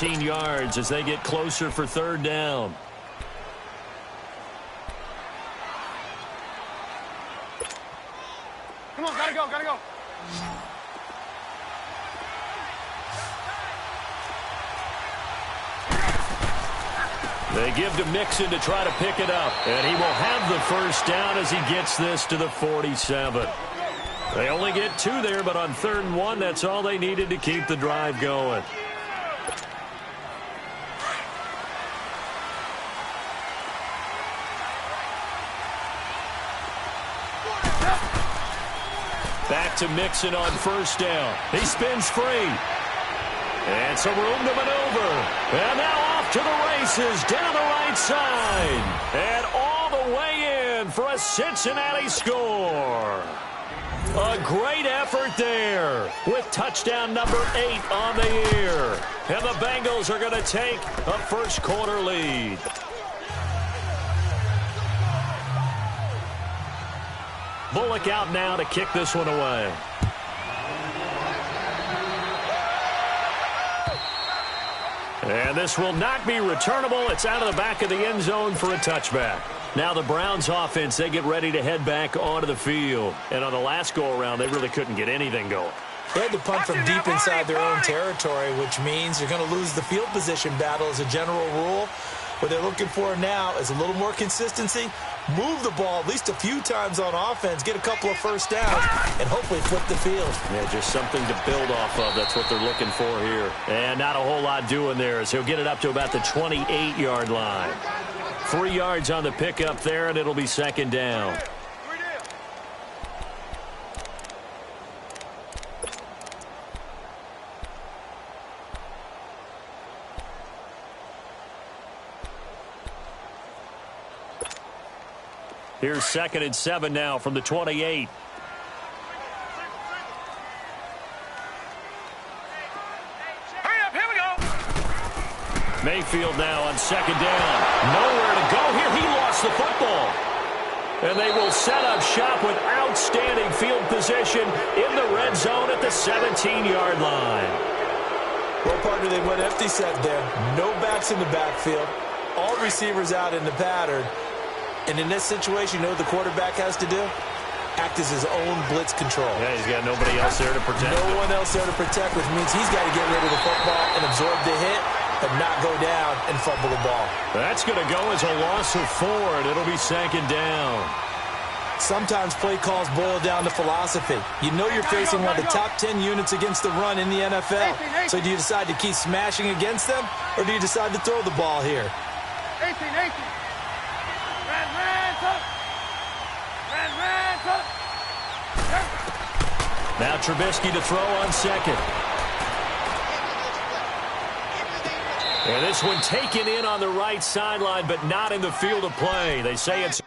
17 yards as they get closer for third down. Come on, gotta go, gotta go. They give to Mixon to try to pick it up, and he will have the first down as he gets this to the 47. They only get 2 there, but on 3rd and 1, that's all they needed to keep the drive going. Back to Mixon on 1st down. He spins free. And some room to maneuver. And now off to the races down the right side. And all the way in for a Cincinnati score. A great effort there with touchdown number 8 on the year. And the Bengals are going to take a first-quarter lead. Bullock out now to kick this one away. And this will not be returnable. It's out of the back of the end zone for a touchback. Now the Browns offense, they get ready to head back onto the field. And on the last go-around, they really couldn't get anything going. They had to punt from deep inside their own territory, which means you're going to lose the field position battle as a general rule. What they're looking for now is a little more consistency, move the ball at least a few times on offense, get a couple of first downs, and hopefully flip the field. Yeah, just something to build off of. That's what they're looking for here. And not a whole lot doing there as he'll get it up to about the 28-yard line. 3 yards on the pickup there, and it'll be 2nd down. Here's 2nd and 7 now from the 28. Hurry up, here we go. Mayfield now on 2nd down. Nowhere to go here. He lost the football. And they will set up shop with outstanding field position in the red zone at the 17-yard line. Well, partner, they went empty set there. No backs in the backfield. All receivers out in the pattern. And in this situation, you know what the quarterback has to do? Act as his own blitz control. Yeah, he's got nobody else there to protect him. No one else there to protect, which means he's got to get rid of the football and absorb the hit, but not go down and fumble the ball. That's going to go as a loss of 4, and it'll be 2nd down. Sometimes play calls boil down to philosophy. You know you're facing one of the top 10 units against the run in the NFL. So do you decide to keep smashing against them, or do you decide to throw the ball here? 18. Now Trubisky to throw on 2nd. And this one taken in on the right sideline, but not in the field of play. They say it's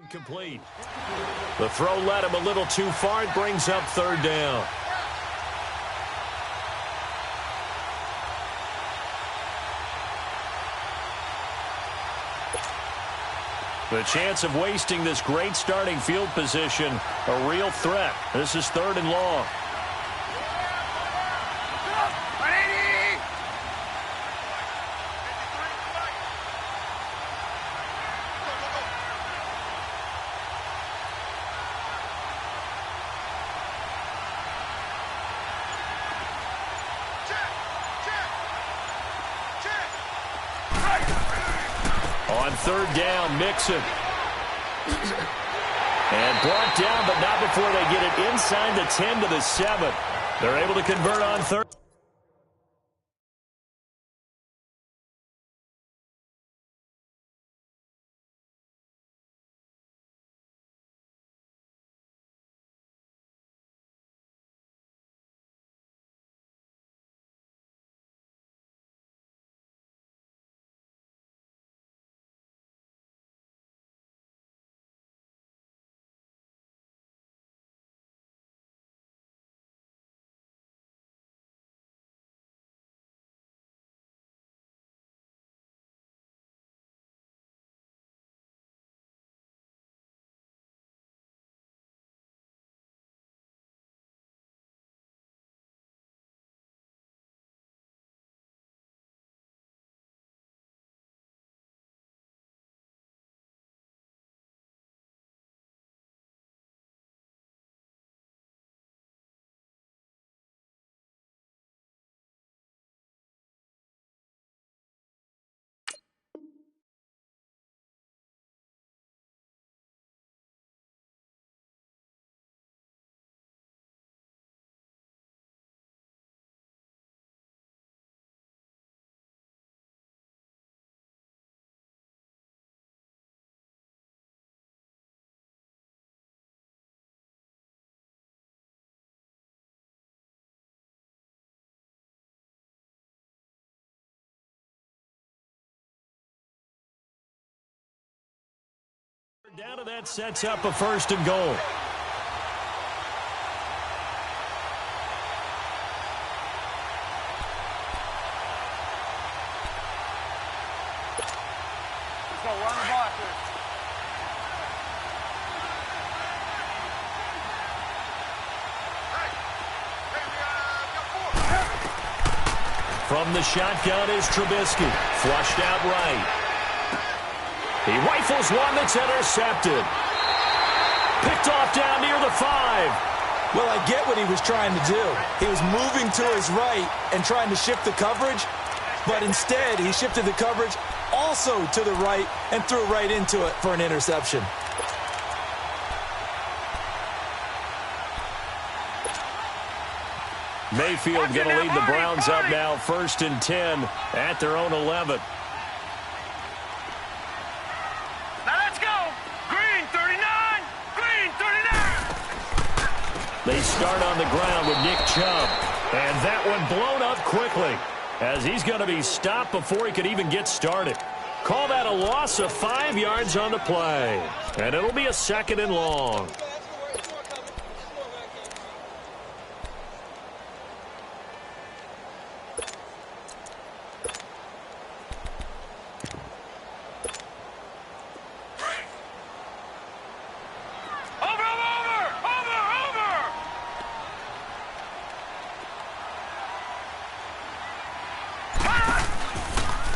Incomplete. The throw led him a little too far. It brings up third down. The chance of wasting this great starting field position, a real threat. This is third and long. On third down, Mixon. And brought down, but not before they get it inside the 10 to the 7. They're able to convert on third. Down to that sets up a first and goal. Let's go, run the ball after this. From the shotgun is Trubisky. Flushed out right. He rifles one that's intercepted. Picked off down near the 5. Well, I get what he was trying to do. He was moving to his right and trying to shift the coverage, but instead he shifted the coverage also to the right and threw right into it for an interception. Mayfield going to lead the Browns up now, 1st and 10 at their own 11. They start on the ground with Nick Chubb. And that one blown up quickly as he's going to be stopped before he could even get started. Call that a loss of 5 yards on the play. And it'll be a 2nd and long.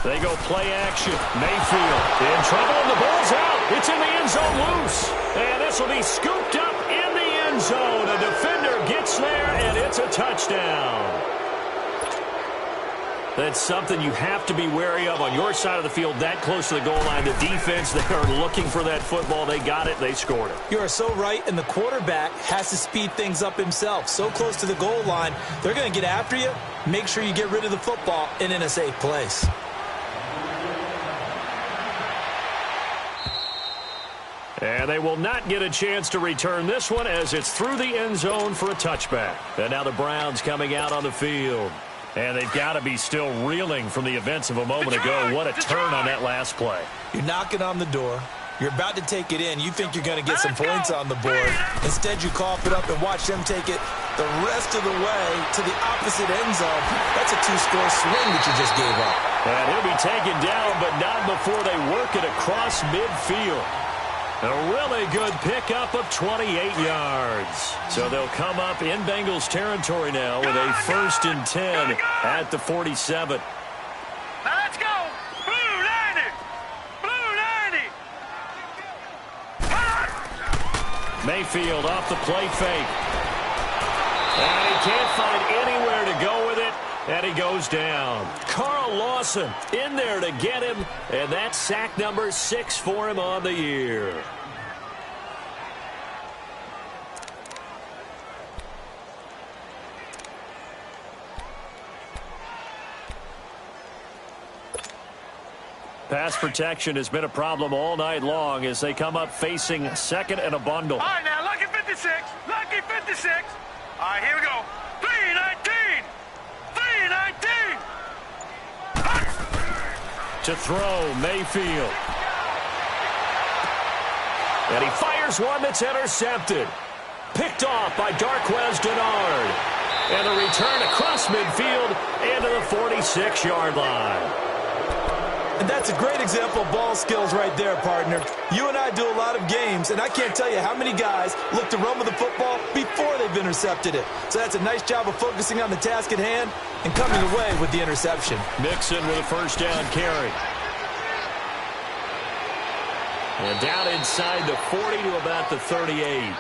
They go play action. Mayfield in trouble, and the ball's out. It's in the end zone loose. And this will be scooped up in the end zone. A defender gets there, and it's a touchdown. That's something you have to be wary of on your side of the field, that close to the goal line. The defense, they are looking for that football. They got it. They scored it. You are so right, and the quarterback has to speed things up himself. So close to the goal line, they're going to get after you. Make sure you get rid of the football and in a safe place. And they will not get a chance to return this one as it's through the end zone for a touchback. And now the Browns coming out on the field. And they've got to be still reeling from the events of a moment ago. What a turn on that last play. You're knocking on the door. You're about to take it in. You think you're going to get some points on the board. Instead, you cough it up and watch them take it the rest of the way to the opposite end zone. That's a two-score swing that you just gave up. And he'll be taken down, but not before they work it across midfield. A really good pickup of 28 yards. So they'll come up in Bengals territory now with a 1st and 10 at the 47. Now let's go. Blue 90. Blue 90. Mayfield off the play fake. And he can't find anywhere to go with it, and he goes down. Carl Lawson in there to get him, and that's sack number 6 for him on the year. Pass protection has been a problem all night long as they come up facing 2nd and a bundle. All right, now, lucky 56. Lucky 56. All right, here we go. 319. 319. To throw, Mayfield. And he fires one that's intercepted. Picked off by Darquez Denard. And a return across midfield into the 46-yard line. And that's a great example of ball skills right there, partner. You and I do a lot of games, and I can't tell you how many guys look to run with the football before they've intercepted it. So that's a nice job of focusing on the task at hand and coming away with the interception. Mixon with a 1st down carry. And down inside the 40 to about the 38.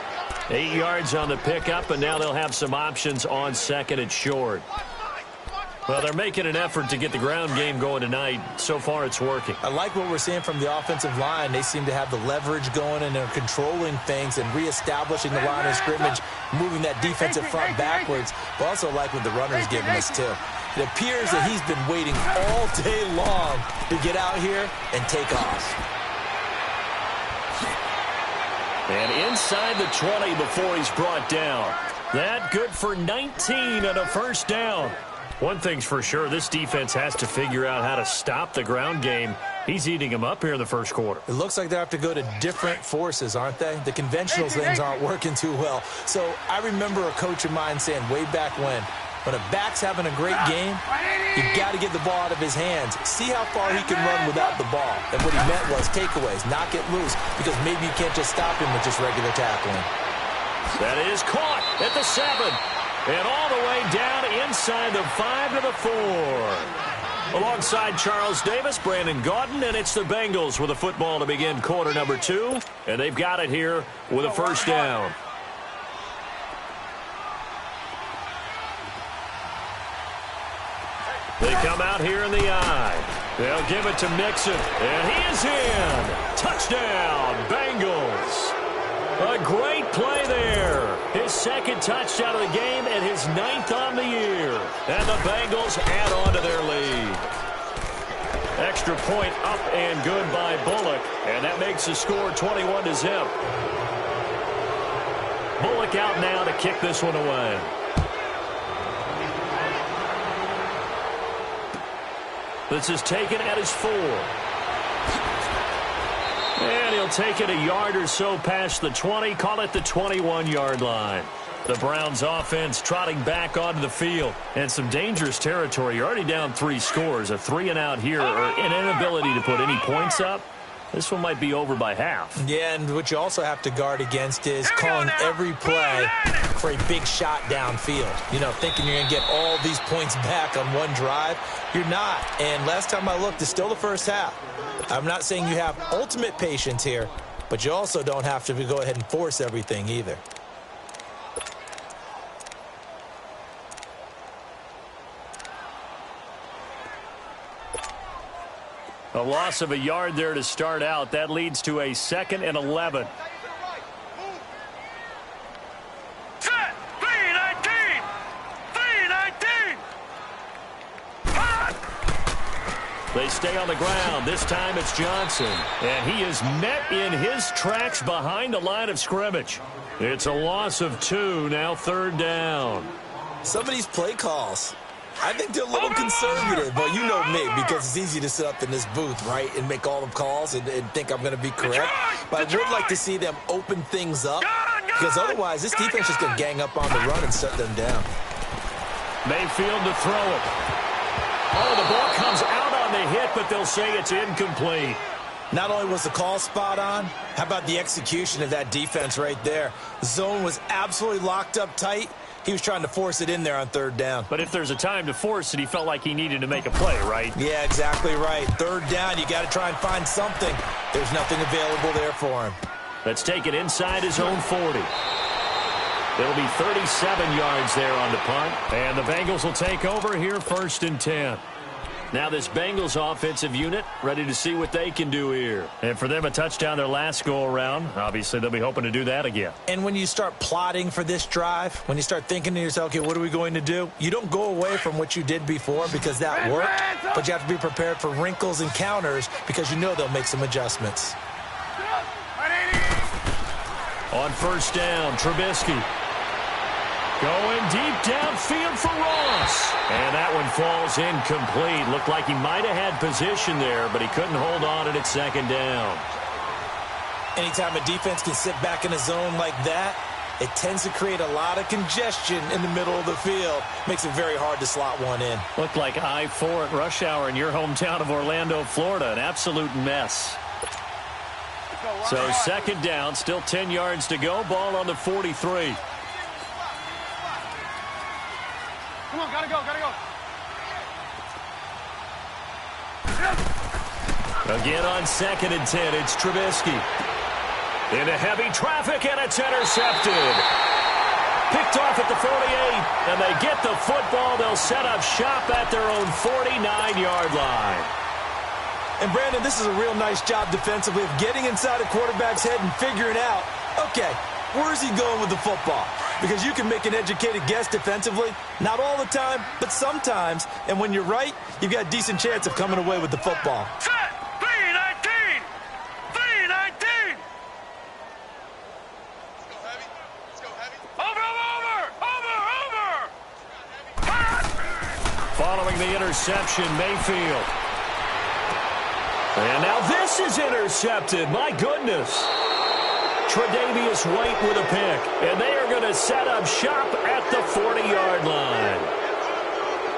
8 yards on the pickup, and now they'll have some options on 2nd and short. Well, they're making an effort to get the ground game going tonight. So far, it's working. I like what we're seeing from the offensive line. They seem to have the leverage going, and they're controlling things and reestablishing the line of scrimmage, moving that defensive front backwards. But also like what the runner's giving us, too. It appears that he's been waiting all day long to get out here and take off. And inside the 20 before he's brought down. That good for 19 and a 1st down. One thing's for sure, this defense has to figure out how to stop the ground game. He's eating them up here in the 1st quarter. It looks like they have to go to different forces, aren't they? The conventional things aren't working too well. So I remember a coach of mine saying way back when a back's having a great game, you've got to get the ball out of his hands. See how far he can run without the ball. And what he meant was takeaways, knock it loose, because maybe you can't just stop him with just regular tackling. That is caught at the 7. And all the way down inside the 5 to the 4. Alongside Charles Davis, Brandon Gaudin, and it's the Bengals with a football to begin quarter number 2. And they've got it here with a 1st down. They come out here in the eye. They'll give it to Mixon. And he is in. Touchdown, Bengals. A great play there. His 2nd touchdown of the game and his 9th on the year. And the Bengals add on to their lead. Extra point up and good by Bullock. And that makes the score 21-0. Bullock out now to kick this one away. This is taken at his 4. And he'll take it a yard or so past the 20, call it the 21-yard line. The Browns offense trotting back onto the field. And some dangerous territory. You're already down 3 scores. A 3-and-out here, or an inability to put any points up. This one might be over by half. Yeah, and what you also have to guard against is calling every play for a big shot downfield. You know, thinking you're going to get all these points back on one drive. You're not. And last time I looked, it's still the first half. I'm not saying you have ultimate patience here, but you also don't have to go ahead and force everything either. A loss of a yard there to start out. That leads to a 2nd and 11. Set. 319. 319. They stay on the ground. This time it's Johnson. And he is met in his tracks behind the line of scrimmage. It's a loss of 2, now 3rd down. Some of these play calls, I think they're a little conservative, but you know me, because it's easy to sit up in this booth, right, and make all the calls and think I'm going to be correct. But I would like to see them open things up, because otherwise this defense is going to gang up on the run and shut them down. Mayfield to throw it. Oh, the ball comes out on the hit, but they'll say it's incomplete. Not only was the call spot on, how about the execution of that defense right there? The zone was absolutely locked up tight. He was trying to force it in there on third down. But if there's a time to force it, he felt like he needed to make a play, right? Yeah, exactly right. Third down, you got to try and find something. There's nothing available there for him. Let's take it inside his own 40. It'll be 37 yards there on the punt. And the Bengals will take over here, 1st and 10. Now this Bengals offensive unit ready to see what they can do here. And for them, a touchdown their last go-around. Obviously, they'll be hoping to do that again. And when you start plotting for this drive, when you start thinking to yourself, okay, what are we going to do? You don't go away from what you did before because that worked, but you have to be prepared for wrinkles and counters because you know they'll make some adjustments. On 1st down, Trubisky. Going deep downfield for Ross. And that one falls incomplete. Looked like he might have had position there, but he couldn't hold on it at 2nd down. Anytime a defense can sit back in a zone like that, it tends to create a lot of congestion in the middle of the field. Makes it very hard to slot one in. Looked like I-4 at rush hour in your hometown of Orlando, Florida. An absolute mess. So 2nd down, still 10 yards to go. Ball on the 43. Come on, gotta go. Again on 2nd and 10, it's Trubisky. Into heavy traffic, and it's intercepted. Picked off at the 48, and they get the football. They'll set up shop at their own 49-yard line. And, Brandon, this is a real nice job defensively of getting inside a quarterback's head and figuring out, okay, where's he going with the football? Because you can make an educated guess defensively. Not all the time, but sometimes. And when you're right, you've got a decent chance of coming away with the football. Set! 3-19! 3-19! Let's go heavy. Over! Following the interception, Mayfield. And now this is intercepted. My goodness. Tre'Davious White with a pick. And they are going to set up shop at the 40-yard line.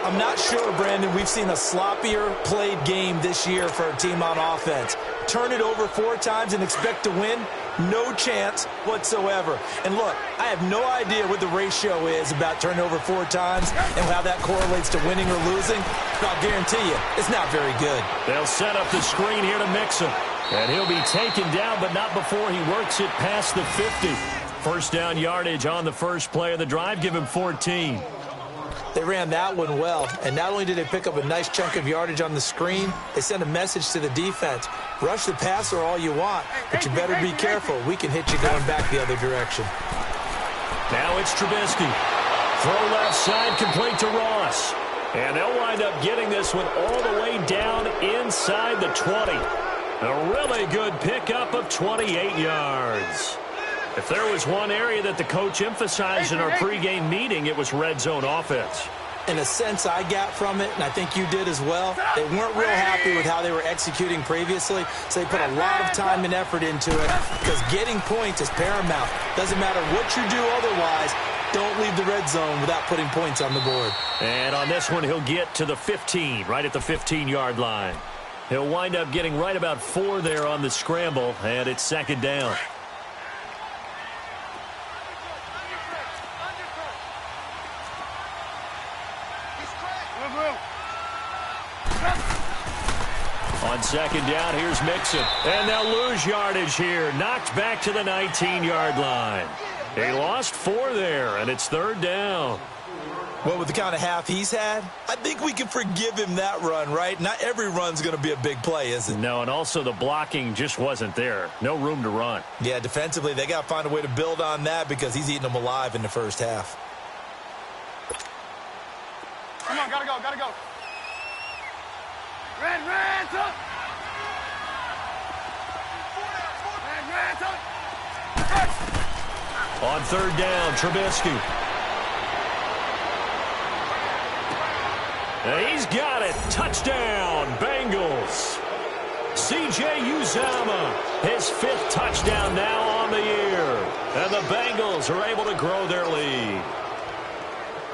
I'm not sure, Brandon, we've seen a sloppier played game this year for a team on offense. Turn it over 4 times and expect to win? No chance whatsoever. And look, I have no idea what the ratio is about turning over 4 times and how that correlates to winning or losing. But I'll guarantee you, it's not very good. They'll set up the screen here to Mixon. And he'll be taken down, but not before he works it past the 50. 1st down yardage on the first play of the drive. Give him 14. They ran that one well, and not only did they pick up a nice chunk of yardage on the screen, they sent a message to the defense. Rush the passer all you want, but you better be careful. We can hit you going back the other direction. Now it's Trubisky. Throw left side, complete to Ross. And they'll wind up getting this one all the way down inside the 20. A really good pickup of 28 yards. If there was one area that the coach emphasized in our pregame meeting, it was red zone offense. In a sense I got from it, and I think you did as well, they weren't real happy with how they were executing previously, so they put a lot of time and effort into it because getting points is paramount. Doesn't matter what you do otherwise, don't leave the red zone without putting points on the board. And on this one, he'll get to the 15, right at the 15-yard line. He'll wind up getting right about 4 there on the scramble, and it's 2nd down. On 2nd down, here's Mixon. And they'll lose yardage here. Knocked back to the 19-yard line. He lost 4 there, and it's 3rd down. Well, with the kind of half he's had, I think we can forgive him that run, right? Not every run's going to be a big play, is it? No, and also the blocking just wasn't there. No room to run. Yeah, defensively, they got to find a way to build on that because he's eating them alive in the first half. Come on, gotta go. Red, up! Red, up! On 3rd down, Trubisky. He's got it. Touchdown, Bengals. C.J. Uzomah, his 5th touchdown now on the year. And the Bengals are able to grow their lead.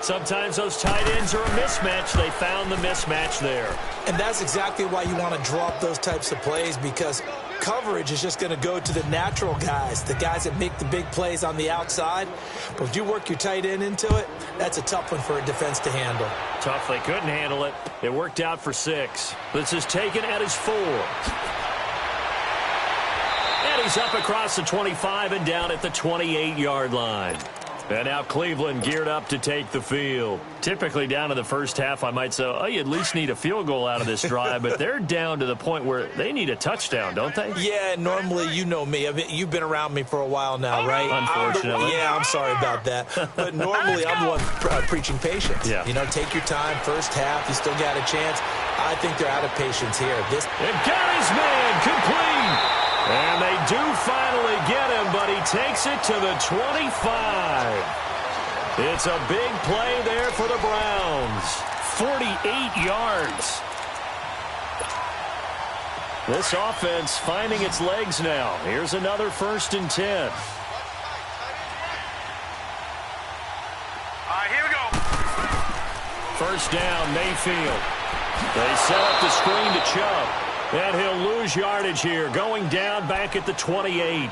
Sometimes those tight ends are a mismatch. They found the mismatch there. And that's exactly why you want to draw up those types of plays, because coverage is just going to go to the natural guys, the guys that make the big plays on the outside. But if you work your tight end into it, that's a tough one for a defense to handle. Tough. They couldn't handle it. It worked out for 6. This is taken at his 4. And he's up across the 25 and down at the 28-yard line. And now Cleveland geared up to take the field. Typically down to the first half, I might say, oh, you at least need a field goal out of this drive. But they're down to the point where they need a touchdown, don't they? Yeah, normally, you know me. I mean, you've been around me for a while now, right? Unfortunately. I'm sorry about that. But normally, I'm the one preaching patience. Yeah. You know, take your time. First half, you still got a chance. I think they're out of patience here. And got his man complete. And they do finally get him, but he takes it to the 25. It's a big play there for the Browns. 48 yards. This offense finding its legs now. Here's another 1st and 10. All right, here we go. First down, Mayfield. They set up the screen to Chubb. And he'll lose yardage here, going down back at the 28.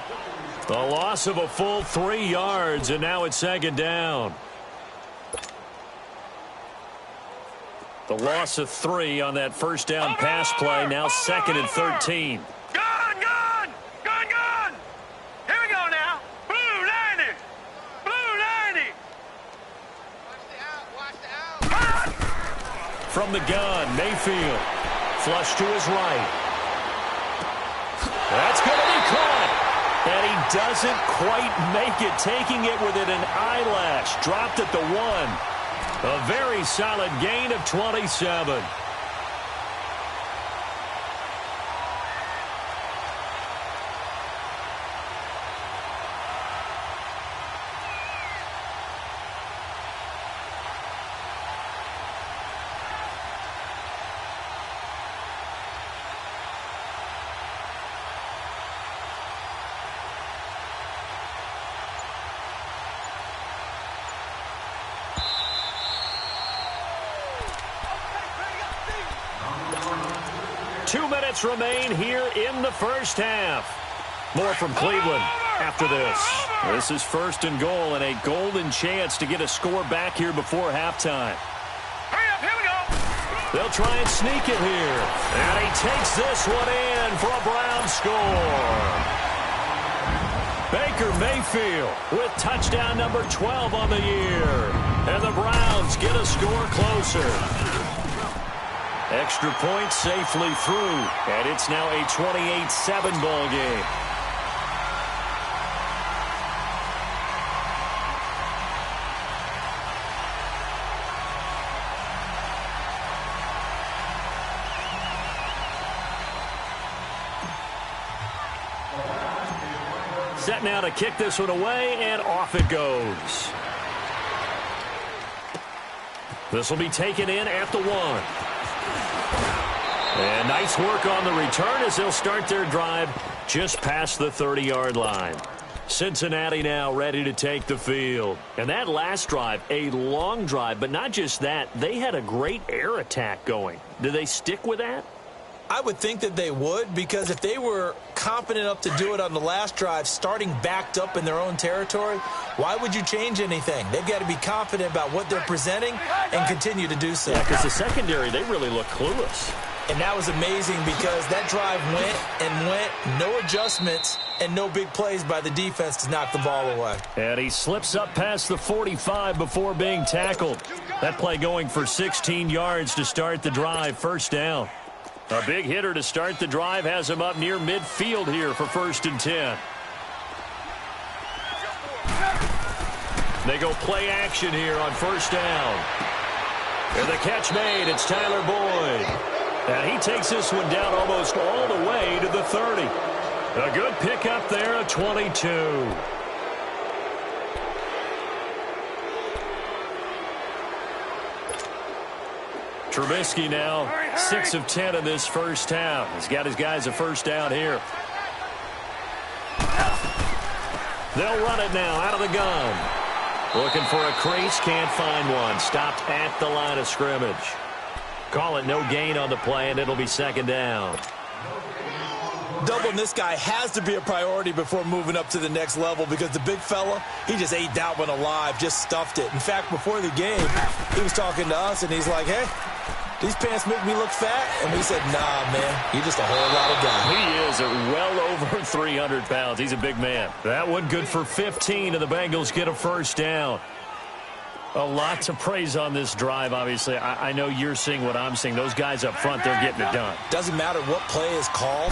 The loss of a full 3 yards, and now it's 2nd down. The loss of 3 on that first down pass play, now 2nd and 13. Gun! Here we go now. Blue 90. Blue 90. Watch the out. From the gun, Mayfield. Flush to his right. That's going to be caught. And he doesn't quite make it, taking it within an eyelash. Dropped at the 1. A very solid gain of 27. Remain here in the first half. More from Cleveland after this. This is 1st and goal and a golden chance to get a score back here before halftime. Hurry up, here we go. They'll try and sneak it here. And he takes this one in for a Brown score. Baker Mayfield with touchdown number 12 on the year. And the Browns get a score closer. Extra point safely through, and it's now a 28-7 ball game. Set now to kick this one away, and off it goes. This will be taken in at the 1. And nice work on the return as they'll start their drive just past the 30-yard line. Cincinnati now ready to take the field. And that last drive, a long drive, but not just that, they had a great air attack going. Do they stick with that? I would think that they would, because if they were confident enough to do it on the last drive, starting backed up in their own territory, why would you change anything? They've got to be confident about what they're presenting and continue to do so. Yeah, because the secondary, they really look clueless. And that was amazing because that drive went and went, no adjustments, and no big plays by the defense to knock the ball away. And he slips up past the 45 before being tackled. That play going for 16 yards to start the drive, 1st down. A big hitter to start the drive has him up near midfield here for 1st and 10. They go play action here on 1st down. And the catch made, it's Tyler Boyd. And he takes this one down almost all the way to the 30. A good pickup there, a 22. Trubisky now 6 of 10 in this first half. He's got his guys a first down here. They'll run it now out of the gun. Looking for a crease, can't find one. Stopped at the line of scrimmage. Call it no gain on the play, and it'll be second down. Doubling this guy has to be a priority before moving up to the next level because the big fella, he just ate that one alive, just stuffed it. In fact, before the game, he was talking to us, and he's like, hey, these pants make me look fat. And we said, nah, man, you're just a whole lot of guy. He is well over 300 pounds. He's a big man. That one good for 15, and the Bengals get a first down. A lot to praise on this drive, obviously. I know you're seeing what I'm seeing. Those guys up front, they're getting it done. Doesn't matter what play is called.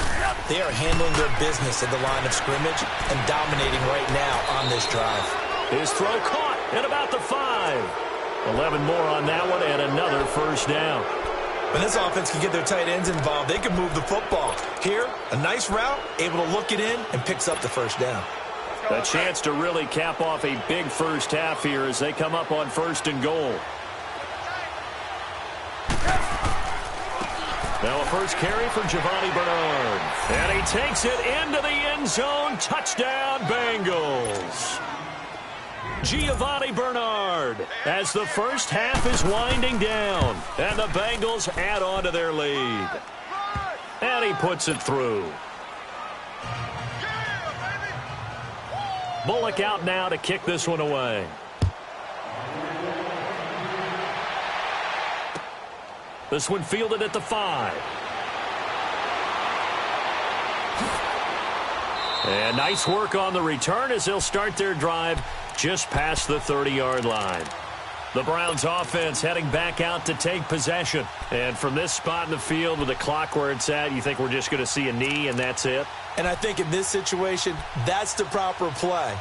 They are handling their business at the line of scrimmage and dominating right now on this drive. His throw caught at about the 5. 11 more on that one and another first down. When this offense can get their tight ends involved, they can move the football. Here, a nice route, able to look it in, and picks up the first down. A chance to really cap off a big first half here as they come up on 1st and goal. Now a first carry for Giovanni Bernard. And he takes it into the end zone. Touchdown, Bengals. Giovanni Bernard as the first half is winding down. And the Bengals add on to their lead. And he puts it through. Bullock out now to kick this one away. This one fielded at the 5. And nice work on the return as they'll start their drive just past the 30-yard line. The Browns offense heading back out to take possession. And from this spot in the field with the clock where it's at, you think we're just going to see a knee and that's it? And I think in this situation, that's the proper play.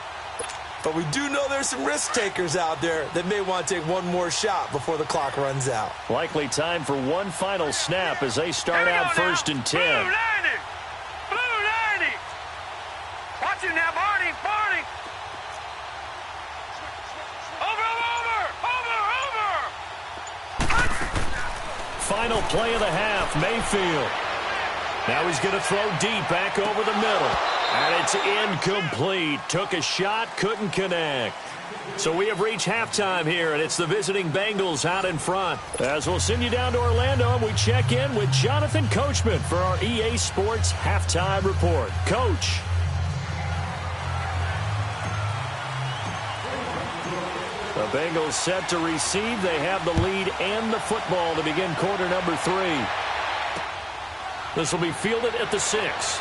But we do know there's some risk takers out there that may want to take one more shot before the clock runs out. Likely time for one final snap as they start out 1st and 10. Blue 90! Blue 90! Watch it now, Barney! Barney! Over! Final play of the half, Mayfield. Now he's going to throw deep back over the middle. And it's incomplete. Took a shot, couldn't connect. So we have reached halftime here, and it's the visiting Bengals out in front. As we'll send you down to Orlando, and we check in with Jonathan Coachman for our EA Sports Halftime Report. Coach. The Bengals set to receive. They have the lead and the football to begin quarter number 3. This will be fielded at the 6.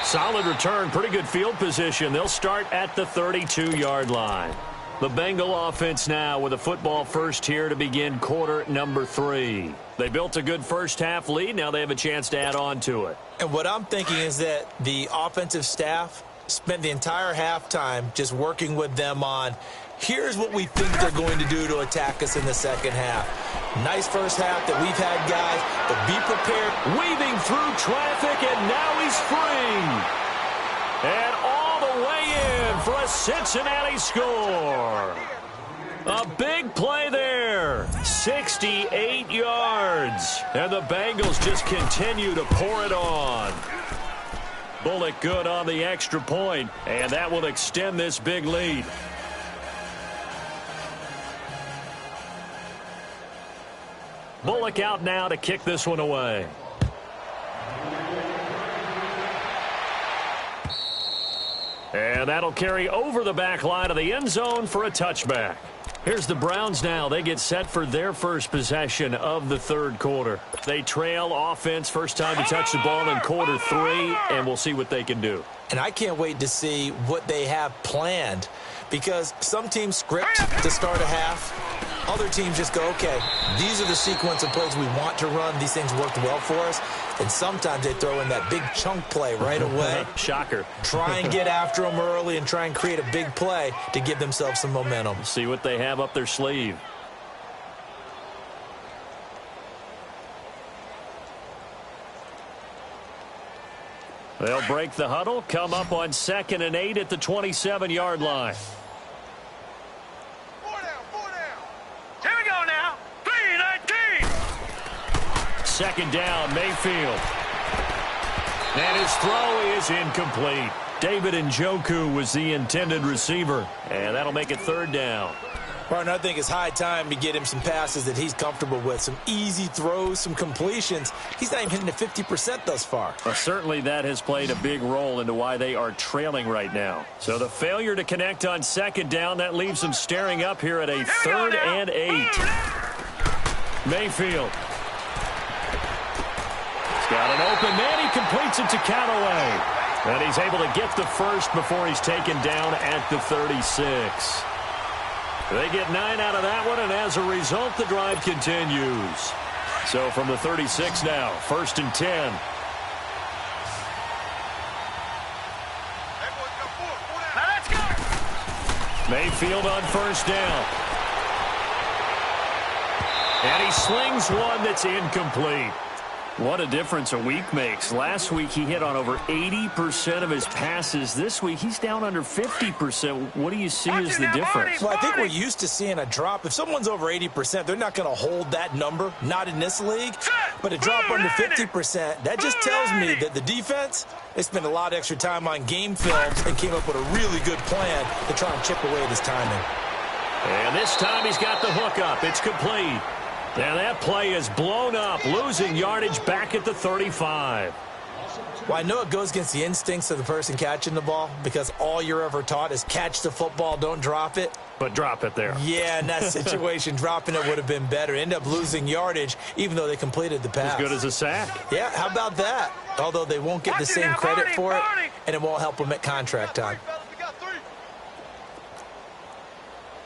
Solid return, pretty good field position. They'll start at the 32-yard line. The Bengal offense now with a football first here to begin quarter number 3. They built a good first half lead. Now they have a chance to add on to it. And what I'm thinking is that the offensive staff spent the entire halftime just working with them on, here's what we think they're going to do to attack us in the second half. Nice first half that we've had, guys, but be prepared. Weaving through traffic, and now he's free. And all the way in for a Cincinnati score. A big play there. 68 yards. And the Bengals just continue to pour it on. Bullock good on the extra point, and that will extend this big lead. Bullock out now to kick this one away. And that'll carry over the back line of the end zone for a touchback. Here's the Browns now. They get set for their first possession of the third quarter. They trail offense first time to touch the ball in quarter 3, and we'll see what they can do. And I can't wait to see what they have planned, because some teams script to start a half. Other teams just go, okay, these are the sequence of plays we want to run. These things worked well for us. And sometimes they throw in that big chunk play right away. Shocker. Try and get after them early and try and create a big play to give themselves some momentum. See what they have up their sleeve. They'll break the huddle, come up on 2nd and 8 at the 27-yard line. Here we go now. second down. Mayfield. And his throw is incomplete. David Njoku was the intended receiver. And that'll make it third down. Martin, I think it's high time to get him some passes that he's comfortable with. Some easy throws, some completions. He's not even hitting the 50% thus far. Well, certainly that has played a big role into why they are trailing right now. So the failure to connect on second down, that leaves them staring up here at a 3rd and 8. Mayfield. He's got an open man. He completes it to Callaway. And he's able to get the first before he's taken down at the 36. They get 9 out of that one, and as a result, the drive continues. So from the 36 now, 1st and 10. Now let's go. Mayfield on 1st down. And he slings one that's incomplete. What a difference a week makes. Last week he hit on over 80% of his passes. This week he's down under 50%. What do you see as the difference? Well, I think we're used to seeing a drop. If someone's over 80%, they're not going to hold that number, not in this league. But a drop under 50%, that just tells me that the defense, they spent a lot of extra time on game films and came up with a really good plan to try and chip away at his timing. And this time he's got the hook up. It's complete. And that play is blown up, losing yardage back at the 35. Well, I know it goes against the instincts of the person catching the ball because all you're ever taught is catch the football, don't drop it. But drop it there. Yeah, in that situation, dropping it would have been better. End up losing yardage, even though they completed the pass. As good as a sack. Yeah, how about that? Although they won't get the same credit for it, and it won't help them at contract time.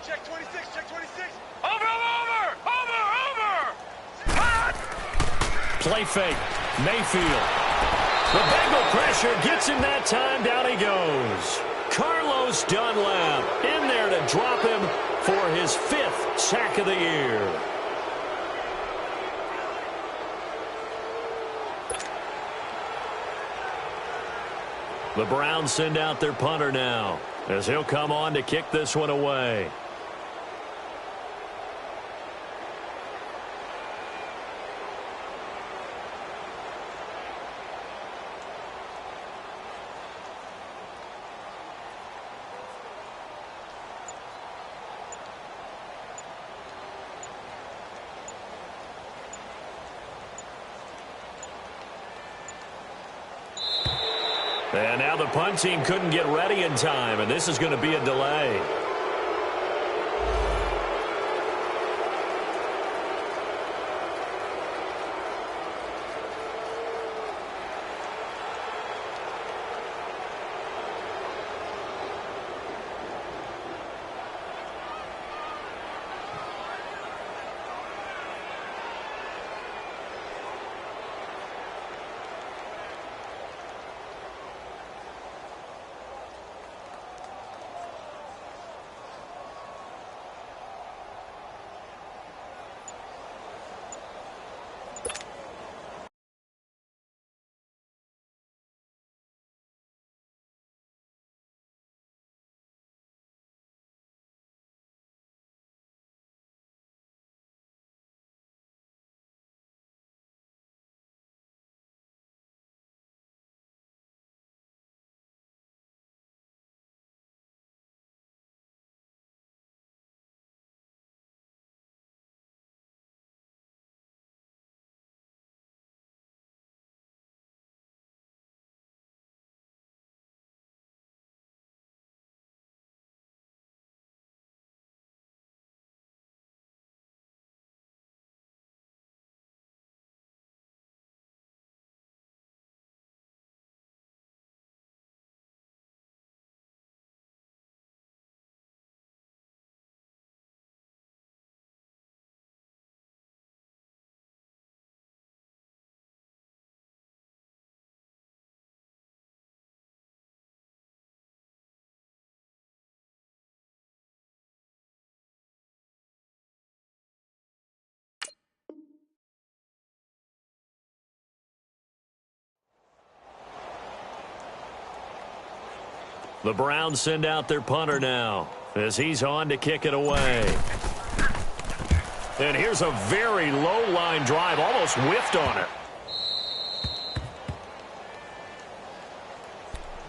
Check 26, check 26. Play fake. Mayfield. The Bengal pressure gets him that time. Down he goes. Carlos Dunlap in there to drop him for his 5th sack of the year. The Browns send out their punter now as he'll come on to kick this one away. And now the punt team couldn't get ready in time, and this is going to be a delay. The Browns send out their punter now as he's on to kick it away. And here's a very low line drive, almost whiffed on it.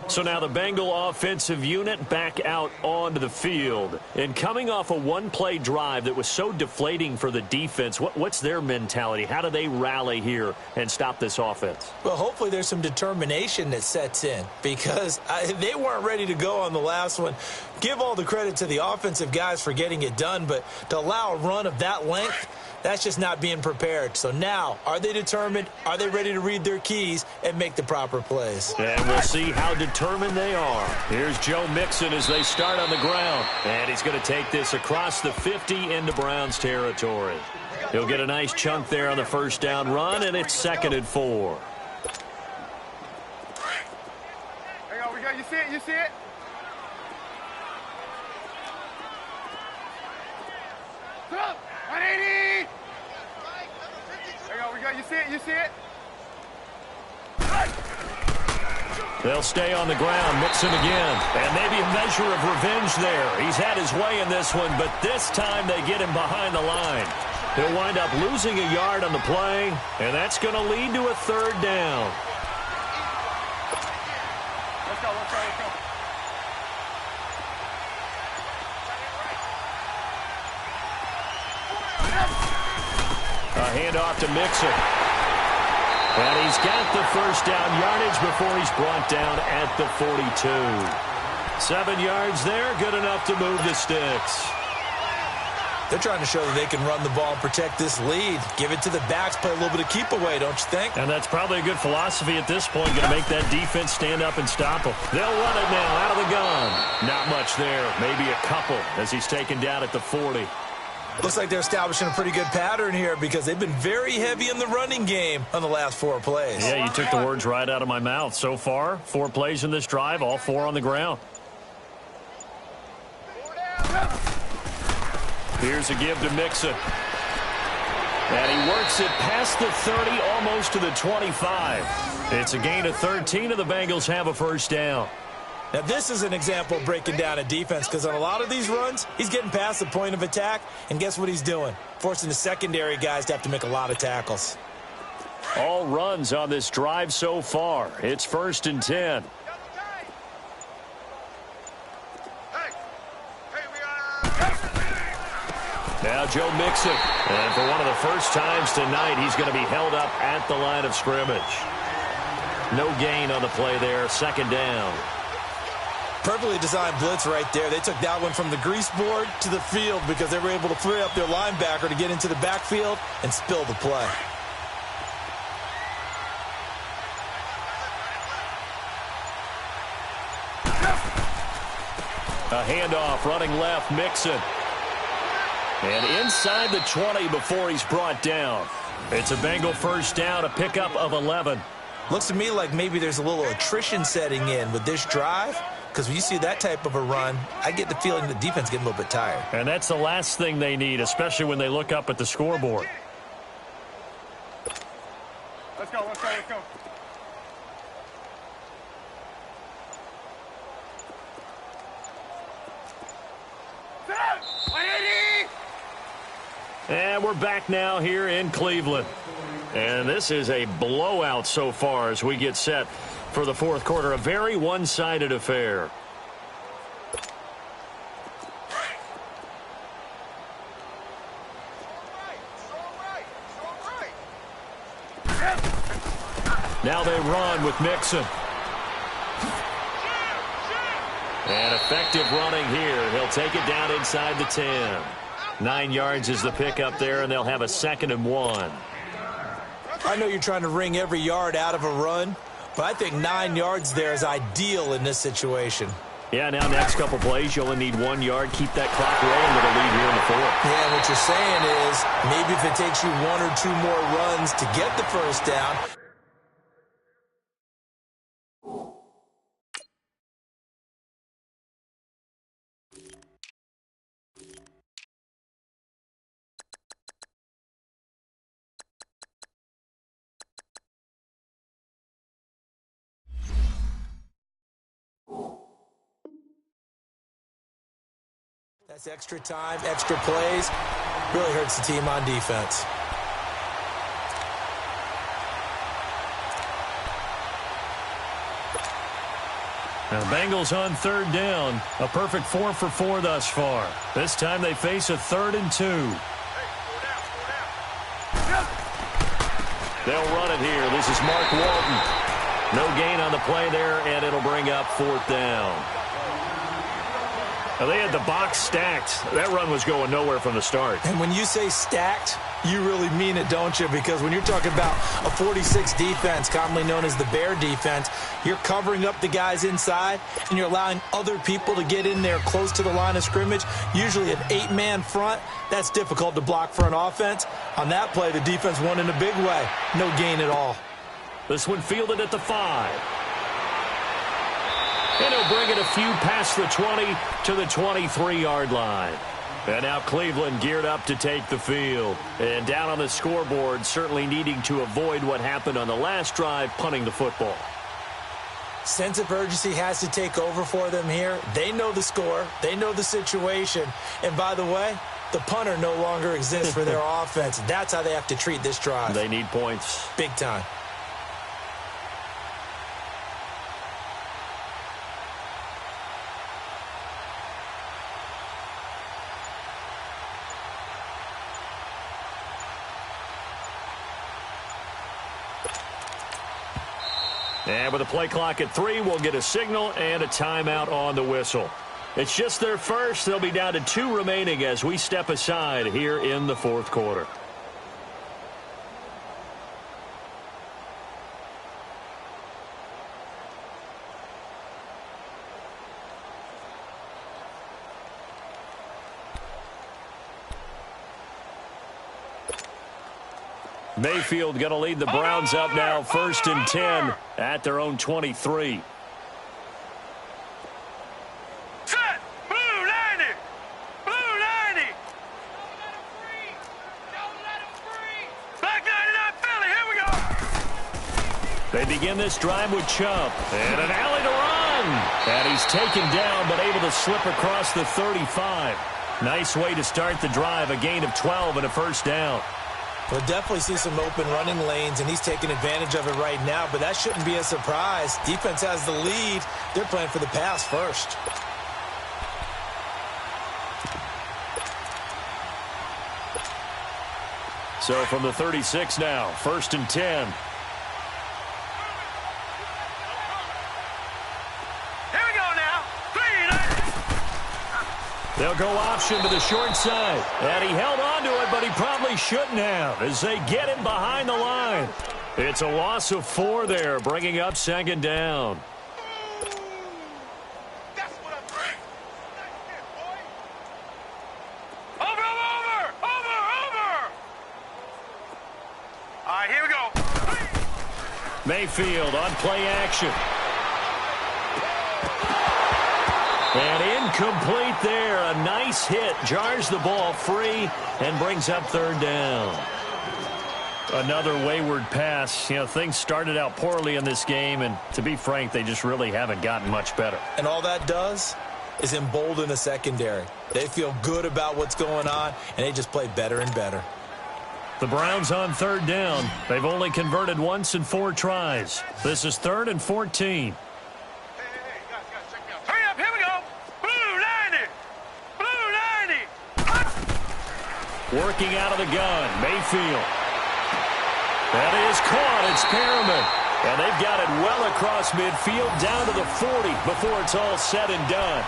So now the Bengal offensive unit back out onto the field. And coming off a one-play drive that was so deflating for the defense, what's their mentality? How do they rally here and stop this offense? Well, hopefully there's some determination that sets in because they weren't ready to go on the last one. Give all the credit to the offensive guys for getting it done, but to allow a run of that length, that's just not being prepared. So now, are they determined? Are they ready to read their keys and make the proper plays? And we'll see how determined they are. Here's Joe Mixon as they start on the ground. And he's going to take this across the 50 into Browns territory. He'll get a nice chunk there on the first down run, and it's 2nd and 4. There you go. We got, you see it? You see it? Up! 180! There you go. We got, you see it? You see it? They'll stay on the ground. Mixon again. And maybe a measure of revenge there. He's had his way in this one, but this time they get him behind the line. He'll wind up losing a yard on the play, and that's going to lead to a 3rd down. Let's go, let's go, let's go. A handoff to Mixon. And he's got the first down yardage before he's brought down at the 42. 7 yards there, good enough to move the sticks. They're trying to show that they can run the ball and protect this lead. Give it to the backs, play a little bit of keep away, don't you think? And that's probably a good philosophy at this point, going to make that defense stand up and stop them. They'll run it now out of the gun. Not much there, maybe a couple as he's taken down at the 40. Looks like they're establishing a pretty good pattern here because they've been very heavy in the running game on the last 4 plays. Yeah, you took the words right out of my mouth. So far, 4 plays in this drive, all 4 on the ground. Here's a give to Mixon. And he works it past the 30, almost to the 25. It's a gain of 13, and the Bengals have a first down. Now, this is an example of breaking down a defense because on a lot of these runs, he's getting past the point of attack, and guess what he's doing? Forcing the secondary guys to have to make a lot of tackles. All runs on this drive so far. It's 1st and 10. Now Joe Mixon. And for one of the first times tonight, he's going to be held up at the line of scrimmage. No gain on the play there. 2nd down. Perfectly designed blitz right there. They took that one from the grease board to the field because they were able to free up their linebacker to get into the backfield and spill the play. A handoff running left, Mixon. And inside the 20 before he's brought down. It's a Bengal first down, a pickup of 11. Looks to me like maybe there's a little attrition setting in with this drive. Because when you see that type of a run, I get the feeling the defense getting a little bit tired. And that's the last thing they need, especially when they look up at the scoreboard. Let's go, let's go, let's go. Set up! 180! And we're back now here in Cleveland. And this is a blowout so far as we get set for the 4th quarter. A very one-sided affair. Now they run with Mixon. And effective running here. He'll take it down inside the 10. 9 yards is the pickup there, and they'll have a 2nd and 1. I know you're trying to wring every yard out of a run, but I think 9 yards there is ideal in this situation. Yeah, now next couple plays, you only need 1 yard. Keep that clock rolling with a lead here in the 4th. Yeah, what you're saying is maybe if it takes you 1 or 2 more runs to get the first down. That's extra time, extra plays. Really hurts the team on defense. Now, Bengals on third down. A perfect 4 for 4 thus far. This time they face a 3rd and 2. They'll run it here. This is Mark Walton. No gain on the play there, and it'll bring up 4th down. Now, they had the box stacked. That run was going nowhere from the start. And when you say stacked, you really mean it, don't you? Because when you're talking about a 46 defense, commonly known as the Bear defense, you're covering up the guys inside, and you're allowing other people to get in there close to the line of scrimmage, usually an 8-man front. That's difficult to block for an offense. On that play, the defense won in a big way. No gain at all. This one fielded at the 5. And he'll bring it a few past the 20 to the 23-yard line. And now Cleveland geared up to take the field. And down on the scoreboard, certainly needing to avoid what happened on the last drive, punting the football. Sense of urgency has to take over for them here. They know the score. They know the situation. And by the way, the punter no longer exists for their offense. That's how they have to treat this drive. They need points. Big time. And with a play clock at 3, we'll get a signal and a timeout on the whistle. It's just their first. They'll be down to 2 remaining as we step aside here in the 4th quarter. Mayfield going to lead the Browns up now, 1st and 10 at their own 23. Set! Blue 90! Blue 90! Black 99 Philly, here we go! They begin this drive with Chubb. And an alley to run. And he's taken down, but able to slip across the 35. Nice way to start the drive, a gain of 12 and a 1st down. We'll definitely see some open running lanes, and he's taking advantage of it right now, but that shouldn't be a surprise. Defense has the lead. They're playing for the pass first. So from the 36 now, 1st and 10. They'll go option to the short side. And he held on to it, but he probably shouldn't have as they get him behind the line. It's a loss of 4 there, bringing up 2nd down. That's what I'm bringing. Over! All right, here we go. Mayfield on play action. And incomplete there. A nice hit. Jars the ball free and brings up 3rd down. Another wayward pass. You know, things started out poorly in this game, and to be frank, they just really haven't gotten much better. And all that does is embolden the secondary. They feel good about what's going on, and they just play better and better. The Browns on 3rd down. They've only converted once in 4 tries. This is 3rd and 14. Working out of the gun, Mayfield. That is caught. It's Perriman. And they've got it well across midfield down to the 40 before it's all said and done.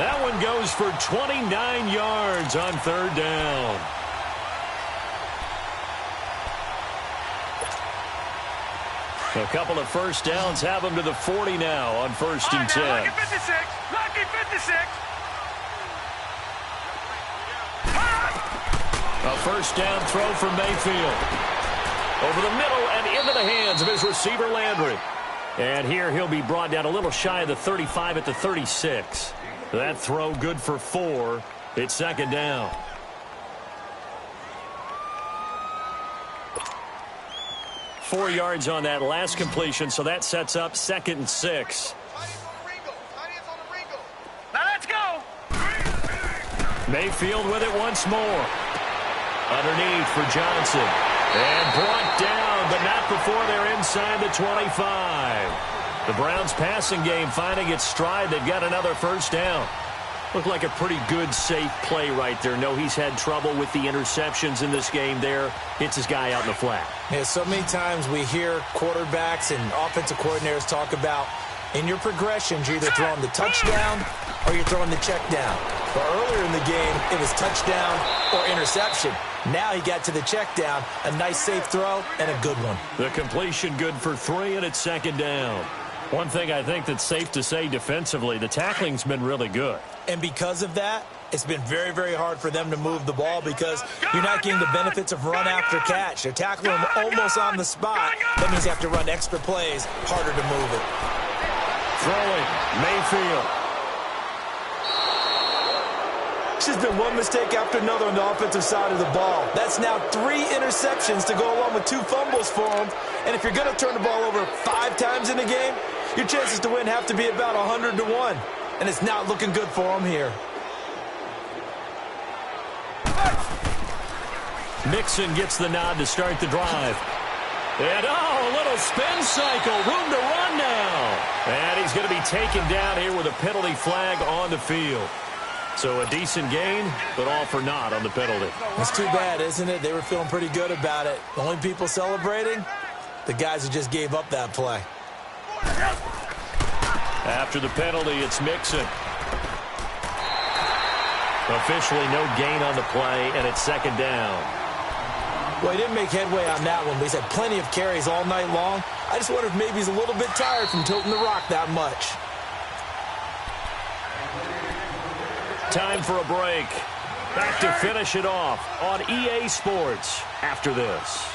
That one goes for 29 yards on 3rd down. A couple of 1st downs have them to the 40 now on 1st and 10. Lucky 56. Lucky 56. A 1st down throw from Mayfield. Over the middle and into the hands of his receiver, Landry. And here he'll be brought down a little shy of the 35 at the 36. That throw good for 4. It's 2nd down. Four yards on that last completion, so that sets up 2nd and 6. Now let's go. Mayfield with it once more. Underneath for Johnson. And brought down, but not before they're inside the 25. The Browns' passing game finding its stride. They've got another first down. Looked like a pretty good, safe play right there. No, he's had trouble with the interceptions in this game there. Hits his guy out in the flat. Yeah, so many times we hear quarterbacks and offensive coordinators talk about in your progressions, you're either throwing the touchdown or you're throwing the check down. But earlier in the game, it was touchdown or interception. Now he got to the check down, a nice safe throw, and a good one. The completion good for 3, and it's second down. One thing I think that's safe to say defensively, the tackling's been really good. And because of that, it's been very, very hard for them to move the ball because you're not getting the benefits of run after catch. They're tackling them almost on the spot. That means you have to run extra plays, harder to move it. Throwing, Mayfield. It's just been one mistake after another on the offensive side of the ball. That's now 3 interceptions to go along with 2 fumbles for him. And if you're going to turn the ball over 5 times in a game, your chances to win have to be about 100 to 1. And it's not looking good for him here. Mixon gets the nod to start the drive. And, a little spin cycle. Room to run now. And he's going to be taken down here with a penalty flag on the field. So a decent gain, but all for naught on the penalty. It's too bad, isn't it? They were feeling pretty good about it. The only people celebrating, the guys who just gave up that play. After the penalty, it's Mixon. Officially no gain on the play, and it's second down. Well, he didn't make headway on that one, but he's had plenty of carries all night long. I just wonder if maybe he's a little bit tired from tilting the rock that much. Time for a break. Back to finish it off on EA Sports after this.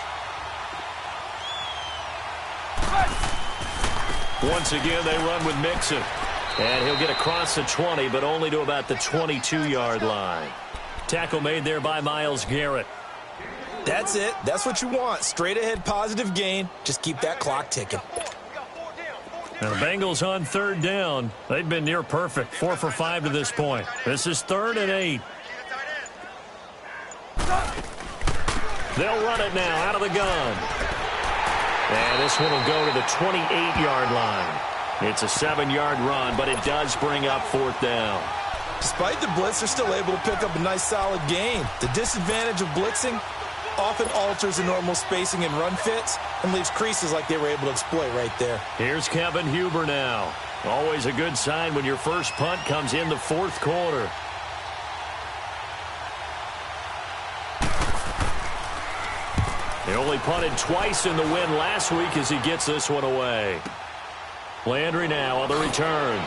Once again, they run with Mixon. And he'll get across the 20, but only to about the 22-yard line. Tackle made there by Myles Garrett. That's it. That's what you want. Straight ahead positive gain. Just keep that clock ticking. Now the Bengals on third down. They've been near perfect. 4 for 5 to this point. This is 3rd and 8. They'll run it now out of the gun. And this one will go to the 28-yard line. It's a 7-yard run, but it does bring up 4th down. Despite the blitz, they're still able to pick up a nice solid gain. The disadvantage of blitzing often alters the normal spacing and run fits and leaves creases like they were able to exploit right there. Here's Kevin Huber now. Always a good sign when your first punt comes in the 4th quarter. He only punted twice in the win last week as he gets this one away. Landry now on the return.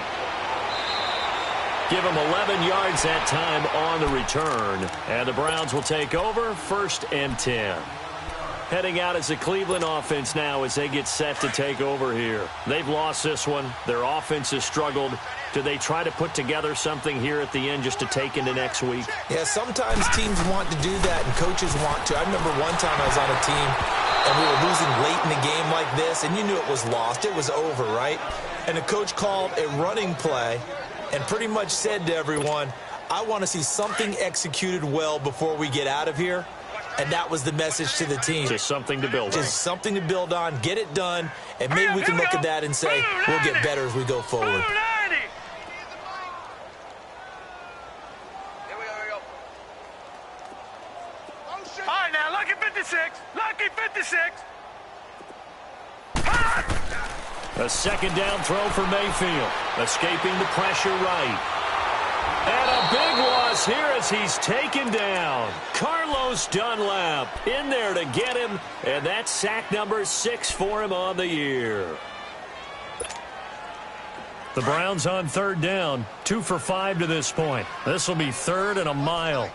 Give him 11 yards that time on the return. And the Browns will take over 1st and 10. Heading out as the Cleveland offense now as they get set to take over here. They've lost this one. Their offense has struggled. Do they try to put together something here at the end just to take into next week? Yeah, sometimes teams want to do that and coaches want to. I remember one time I was on a team and we were losing late in the game like this, and you knew it was lost. It was over, right? And the coach called a running play and pretty much said to everyone, I want to see something executed well before we get out of here. And that was the message to the team. Just something to build on. Just something to build on, get it done, and maybe we can look at that and say, we'll get better as we go forward. All right, now, lucky 56. Lucky 56. A second down throw for Mayfield. Escaping the pressure right. And a big loss here as he's taken down. Carlos Dunlap in there to get him. And that's sack number 6 for him on the year. The Browns on third down. 2 for 5 to this point. This will be 3rd and a mile.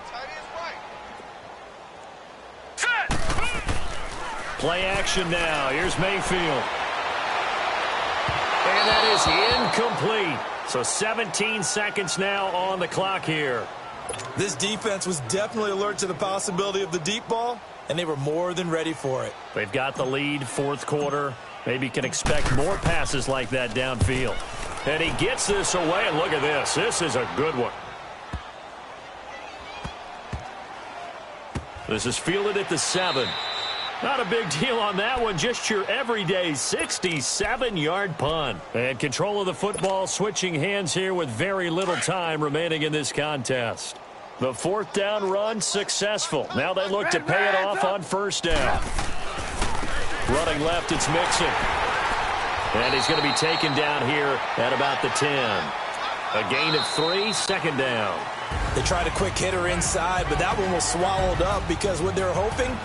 Play action now. Here's Mayfield. And that is incomplete. So 17 seconds now on the clock here. This defense was definitely alert to the possibility of the deep ball, and they were more than ready for it. They've got the lead, 4th quarter. Maybe can expect more passes like that downfield. And he gets this away, and look at this. This is a good one. This is fielded at the 7. Not a big deal on that one, just your everyday 67-yard punt. And control of the football switching hands here with very little time remaining in this contest. The 4th down run successful. Now they look to pay it off on 1st down. Running left, it's Mixon. And he's going to be taken down here at about the 10. A gain of 3, 2nd down. They tried a quick hitter inside, but that one was swallowed up because what they're hoping,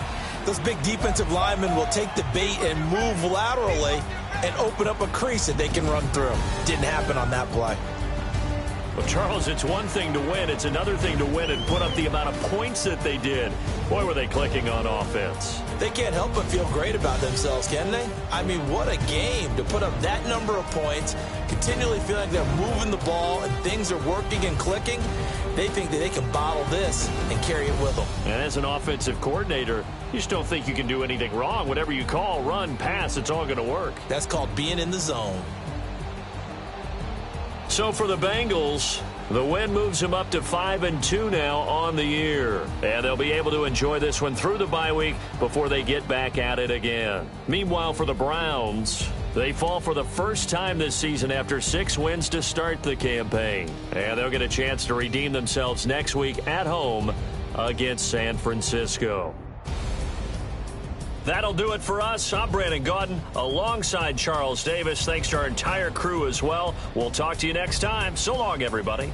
those big defensive linemen will take the bait and move laterally and open up a crease that they can run through. Didn't happen on that play. Well, Charles, it's one thing to win. It's another thing to win and put up the amount of points that they did. Boy, were they clicking on offense. They can't help but feel great about themselves, can they? I mean, what a game to put up that number of points, continually feeling like they're moving the ball and things are working and clicking. They think that they can bottle this and carry it with them. And as an offensive coordinator, you just don't think you can do anything wrong. Whatever you call, run, pass, it's all going to work. That's called being in the zone. So for the Bengals, the win moves them up to 5-2 now on the year. And they'll be able to enjoy this one through the bye week before they get back at it again. Meanwhile, for the Browns, they fall for the first time this season after 6 wins to start the campaign. And they'll get a chance to redeem themselves next week at home against San Francisco. That'll do it for us. I'm Brandon Gaudin alongside Charles Davis. Thanks to our entire crew as well. We'll talk to you next time. So long, everybody.